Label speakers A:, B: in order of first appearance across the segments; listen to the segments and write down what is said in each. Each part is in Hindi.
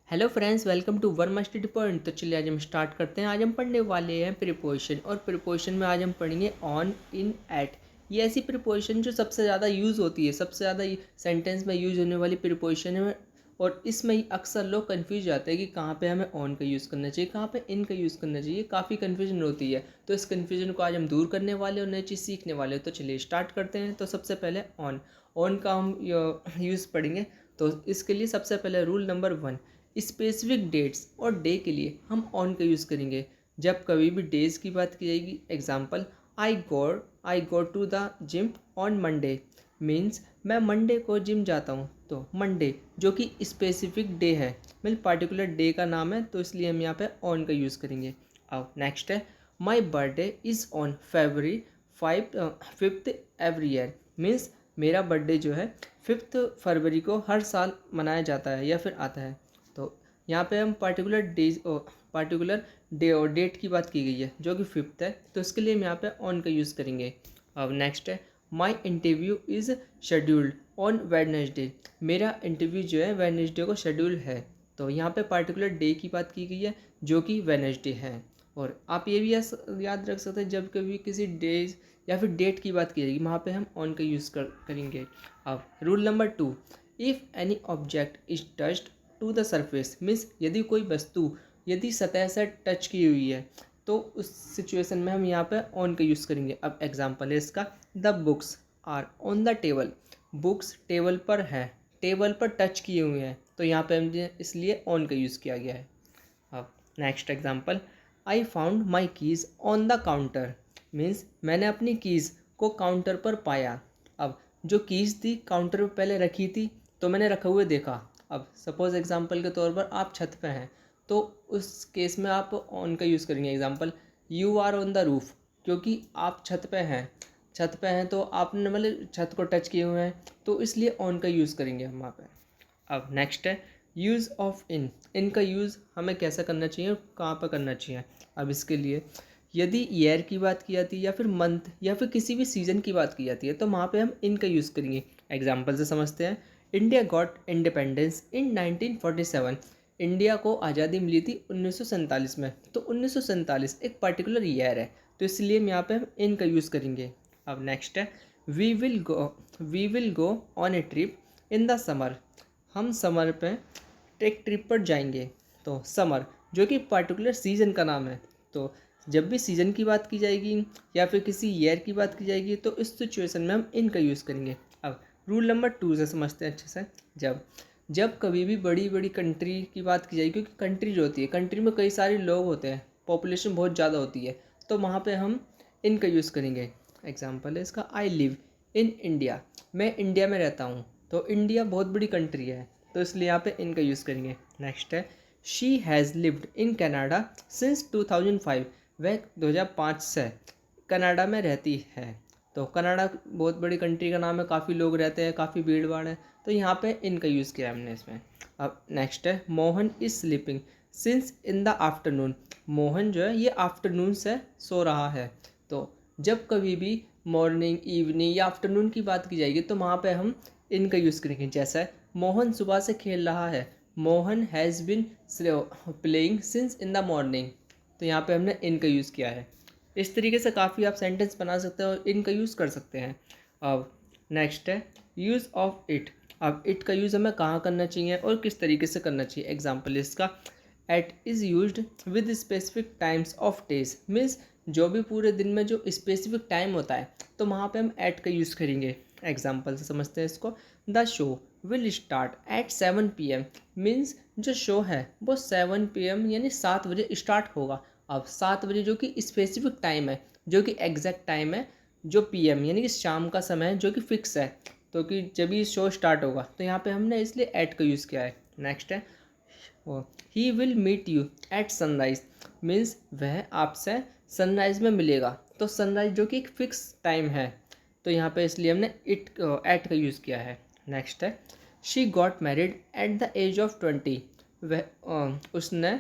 A: Hello friends, welcome to Verma study point. तो चलिए आज हम स्टार्ट करते हैं। आज हम पढ़ने वाले हैं प्रीपोजिशन, और प्रीपोजिशन में आज हम पढ़ेंगे ऑन, इन, एट। ये ऐसी प्रीपोजिशन जो सबसे ज़्यादा यूज़ होती है, सबसे ज़्यादा सेंटेंस में यूज़ होने वाली प्रीपोजिशन है। और इसमें अक्सर लोग कन्फ्यूज जाते हैं कि कहाँ पे हमें ऑन का यूज़ करना चाहिए, कहाँ पे इन का यूज़ करना चाहिए। काफ़ी कन्फ्यूजन होती है, तो इस कन्फ्यूजन को आज हम दूर करने वाले और नई चीज़ सीखने वाले हैं। तो चलिए स्टार्ट करते हैं। तो सबसे पहले ऑन का हम यूज़ पढ़ेंगे। तो इसके लिए सबसे पहले रूल नंबर 1, स्पेसिफिक डेट्स और डे के लिए हम ऑन का यूज़ करेंगे। जब कभी भी डेज की बात की जाएगी, example I go to the gym on Monday, means मैं मंडे को जिम जाता हूँ। तो मंडे जो कि स्पेसिफिक डे है, मतलब पार्टिकुलर डे का नाम है, तो इसलिए हम यहाँ पे ऑन का यूज़ करेंगे। अब नेक्स्ट है, my birthday is on February 5th every year, means मेरा बर्थडे जो है 5 फरवरी को हर साल मनाया जाता है या फिर आता है। तो यहाँ पे हम पार्टिकुलर डे और डेट की बात की गई है जो कि 5th है, तो इसके लिए हम यहाँ पे ऑन का यूज़ करेंगे। अब नेक्स्ट है, my interview is scheduled on Wednesday, मेरा इंटरव्यू जो है वेडनेसडे को शेड्यूल है। तो यहाँ पे पार्टिकुलर डे की बात की गई है जो कि वेडनेसडे है। और आप ये भी याद रख सकते हैं, जब कभी किसी डेज या फिर डेट की बात की जाएगी वहाँ पे हम ऑन का यूज़ करेंगे। अब rule number 2, if any object is touched to the surface, means यदि कोई वस्तु यदि सतह से टच की हुई है तो उस सिचुएशन में हम यहाँ पे ऑन का यूज़ करेंगे। अब एग्जांपल है इसका, the books are on the table, books table पर है, टेबल पर टच किए हुए हैं, तो यहाँ पे हमने इसलिए ऑन का यूज़ किया गया है। अब next example, I found my keys on the counter, means मैंने अपनी कीज़ को काउंटर पर पाया। अब जो कीज़ थी काउंटर पर पहले रखी थी, तो मैंने रखे हुए देखा। अब सपोज एग्जांपल के तौर पर आप छत पे हैं, तो उस केस में आप ऑन का यूज़ करेंगे। Example, you are on the roof, क्योंकि आप छत पे हैं तो आपने मतलब छत को टच किए हुए हैं, तो इसलिए ऑन का यूज़ करेंगे हम वहाँ पे। अब नेक्स्ट है, यूज़ ऑफ इन का यूज़ हमें कैसा करना चाहिए और कहाँ पर करना चाहिए। अब इसके लिए यदि ईयर की बात की जाती है या फिर मंथ या फिर किसी भी सीज़न की बात की जाती है, तो वहाँ पे हम इन का यूज़ करेंगे। एग्जाम्पल से समझते हैं, India got independence in 1947, India को आज़ादी मिली थी 1947 में। तो 1947 एक पर्टिकुलर ईयर है, तो इसलिए हम यहाँ पे हम इन का यूज़ करेंगे। अब नेक्स्ट है, we will go on a trip in the summer, हम समर पे एक ट्रिप पर जाएंगे। तो समर जो कि पर्टिकुलर सीज़न का नाम है, तो जब भी सीज़न की बात की जाएगी या फिर किसी ईयर की बात की जाएगी, तो इस सिचुएशन में हम इनका यूज़ करेंगे। अब रूल नंबर 2 से समझते हैं अच्छे से। जब जब कभी भी बड़ी बड़ी कंट्री की बात की जाएगी, क्योंकि कंट्री जो होती है, कंट्री में कई सारे लोग होते हैं, पॉपुलेशन बहुत ज़्यादा होती है, तो वहाँ पे हम इनका यूज़ करेंगे। एग्जाम्पल है इसका, आई लिव इन इंडिया, मैं इंडिया में रहता हूँ। तो इंडिया बहुत बड़ी कंट्री है, तो इसलिए यहाँ पे इनका यूज़ करेंगे। नेक्स्ट है, she has lived in Canada since 2005, वह 2005 से कनाडा में रहती है। तो कनाडा बहुत बड़ी कंट्री का नाम है, काफ़ी लोग रहते हैं, काफ़ी भीड़ भाड़ है, तो यहाँ पे इनका यूज़ किया हमने इसमें। अब नेक्स्ट है, Mohan is sleeping since in the afternoon, Mohan जो है ये आफ्टरनून से सो रहा है। तो जब कभी भी मॉर्निंग, इवनिंग या आफ्टरनून की बात की जाएगी, तो वहाँ पे हम इनका यूज़ करेंगे। जैसा है, मोहन सुबह से खेल रहा है, Mohan has been playing since in the morning, तो यहाँ पे हमने इनका यूज़ किया है। इस तरीके से काफ़ी आप सेंटेंस बना सकते हैं और इनका यूज़ कर सकते हैं। अब नेक्स्ट है, यूज़ ऑफ इट। अब इट का यूज़ हमें कहाँ करना चाहिए और किस तरीके से करना चाहिए। एग्जाम्पल इसका, at is used with specific times of days, means जो भी पूरे दिन में जो स्पेसिफिक टाइम होता है, तो वहाँ पे हम एट का यूज़ करेंगे। एग्जाम्पल से समझते हैं इसको, the show will start at 7 PM, means जो शो है वो 7 PM यानी 7 बजे स्टार्ट होगा। अब 7 बजे जो कि स्पेसिफिक टाइम है, जो कि एग्जैक्ट टाइम है, जो PM यानी कि शाम का समय है, जो कि फिक्स है, तो कि जब ये शो स्टार्ट होगा, तो यहाँ पे हमने इसलिए एट का यूज़ किया है। नेक्स्ट है, he will meet you at sunrise, means वह आपसे सनराइज में मिलेगा। तो सनराइज जो कि एक फिक्स टाइम है, तो यहाँ पे इसलिए हमने एट का यूज़ किया है। नेक्स्ट है, she got married at the age of 20, वह उसने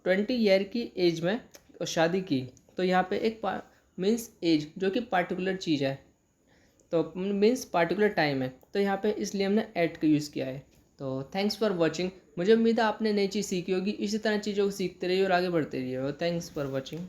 A: 20 ईयर की एज में शादी की। तो यहाँ पे एक मीन्स एज जो कि पार्टिकुलर चीज़ है, तो मीन्स पार्टिकुलर टाइम है, तो यहाँ पे इसलिए हमने एट का यूज़ किया है। तो थैंक्स फॉर वॉचिंग। मुझे उम्मीद है आपने नई चीज़ सीखी होगी। इसी तरह चीज़ों को सीखते रहिए और आगे बढ़ते रहिए। और थैंक्स फॉर वॉचिंग।